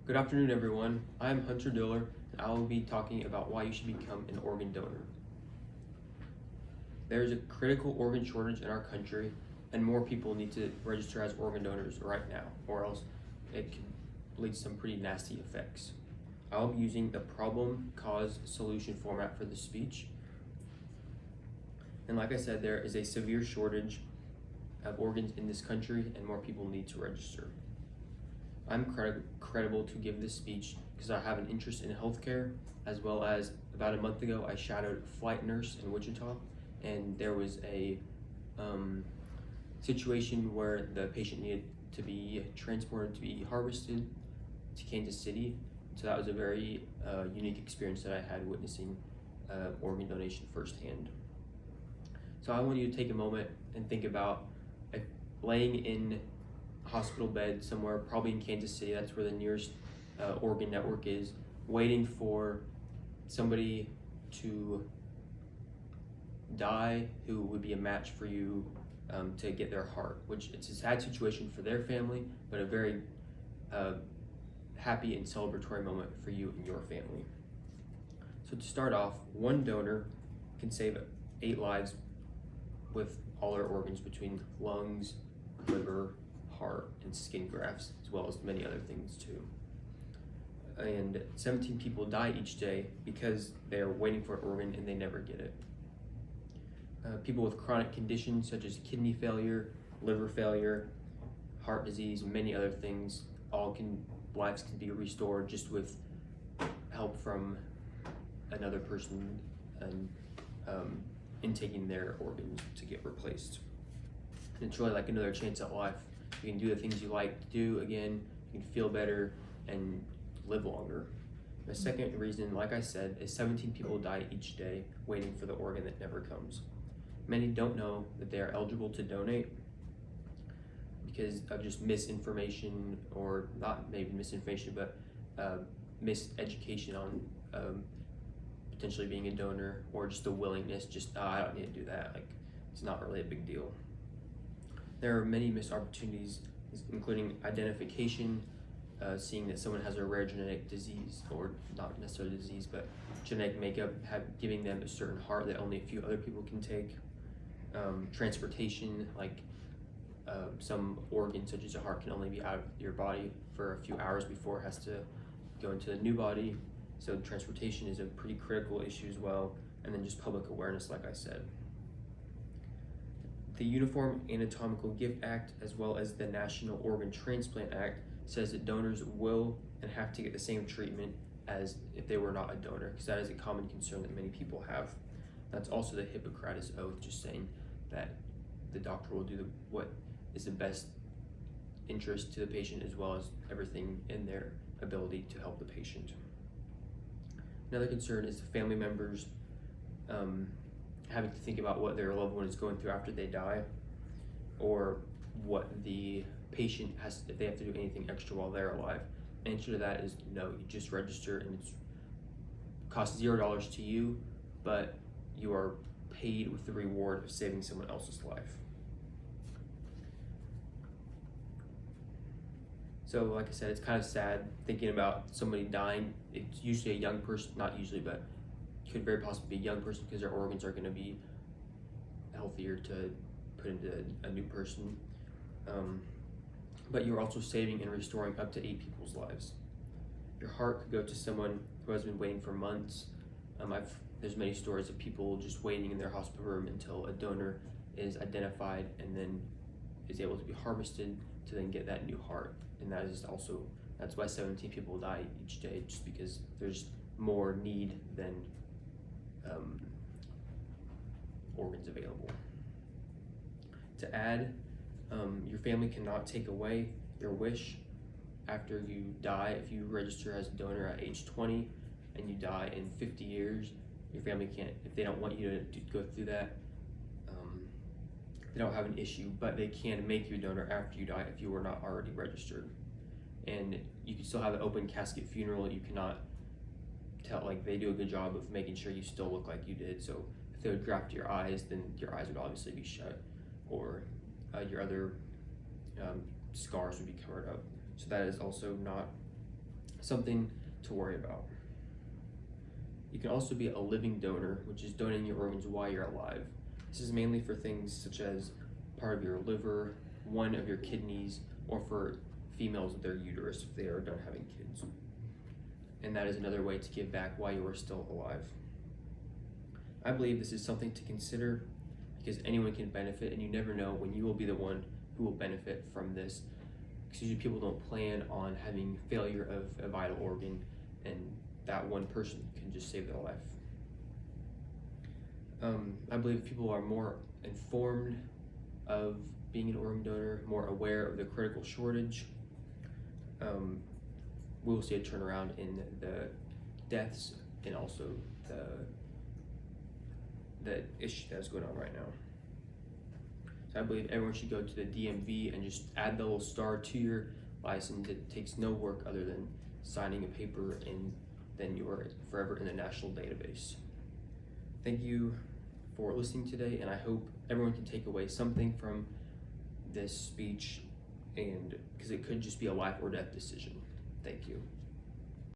Good afternoon, everyone. I'm Hunter Diller, and I will be talking about why you should become an organ donor. There is a critical organ shortage in our country, and more people need to register as organ donors right now, or else it can lead to some pretty nasty effects. I'll be using the problem, cause, solution format for the speech. And like I said, there is a severe shortage of organs in this country, and more people need to register. I'm credible to give this speech because I have an interest in healthcare, as well as about a month ago I shadowed a flight nurse in Wichita, and there was a situation where the patient needed to be transported to be harvested to Kansas City. So that was a very unique experience that I had witnessing organ donation firsthand. So I want you to take a moment and think about laying in a hospital bed somewhere, probably in Kansas City. That's where the nearest organ network is, waiting for somebody to die who would be a match for you to get their heart, which it's a sad situation for their family, but a very happy and celebratory moment for you and your family. So to start off, one donor can save 8 lives with all their organs between lungs, liver, heart, and skin grafts, as well as many other things too. And 17 people die each day because they're waiting for an organ and they never get it. People with chronic conditions such as kidney failure, liver failure, heart disease, and many other things, lives can be restored just with help from another person and intaking their organs to get replaced. And it's really like another chance at life. You can do the things you like to do again, you can feel better and live longer. The second reason, like I said, is 17 people die each day waiting for the organ that never comes. Many don't know that they are eligible to donate because of just misinformation, or not maybe misinformation, but miseducation on potentially being a donor, or just a willingness, I don't need to do that, like it's not really a big deal. There are many missed opportunities, including identification, seeing that someone has a rare genetic disease, or not necessarily disease, but genetic makeup, giving them a certain heart that only a few other people can take. Transportation, like some organs such as a heart can only be out of your body for a few hours before it has to go into a new body. So transportation is a pretty critical issue as well. And then just public awareness, like I said. The Uniform Anatomical Gift Act, as well as the National Organ Transplant Act, says that donors will and have to get the same treatment as if they were not a donor, because that is a common concern that many people have. That's also the Hippocratic Oath, just saying that the doctor will do what is the best interest to the patient, as well as everything in their ability to help the patient. Another concern is the family members having to think about what their loved one is going through after they die, or what the patient has, if they have to do anything extra while they're alive. The answer to that is no. You just register, and it costs $0 to you, but you are paid with the reward of saving someone else's life. So like I said, it's kind of sad thinking about somebody dying. It's usually a young person, not usually, but could very possibly be a young person, because their organs are going to be healthier to put into a new person. But you're also saving and restoring up to 8 people's lives. Your heart could go to someone who has been waiting for months. There's many stories of people just waiting in their hospital room until a donor is identified and then is able to be harvested to then get that new heart. And that is also, that's why 17 people die each day, just because there's more need than organs available. To add, your family cannot take away your wish after you die. If you register as a donor at age 20 and you die in 50 years, your family can't, if they don't want you to go through that, they don't have an issue, but they can make you a donor after you die if you were not already registered. And you can still have an open casket funeral. You cannot tell, like, they do a good job of making sure you still look like you did. So if they would graft your eyes, then your eyes would obviously be shut, or your other scars would be covered up. So that is also not something to worry about. You can also be a living donor, which is donating your organs while you're alive. This is mainly for things such as part of your liver, one of your kidneys, or for females with their uterus if they are done having kids. And that is another way to give back while you are still alive. I believe this is something to consider because anyone can benefit, and you never know when you will be the one who will benefit from this. Because usually people don't plan on having failure of a vital organ, and that one person can just save their life. I believe people are more informed of being an organ donor, more aware of the critical shortage. We will see a turnaround in the deaths and also the issue that's going on right now. So I believe everyone should go to the DMV and just add the little star to your license. It takes no work other than signing a paper, and then you are forever in the national database. Thank you for listening today, and I hope everyone can take away something from this speech, and because it could just be a life or death decision. Thank you.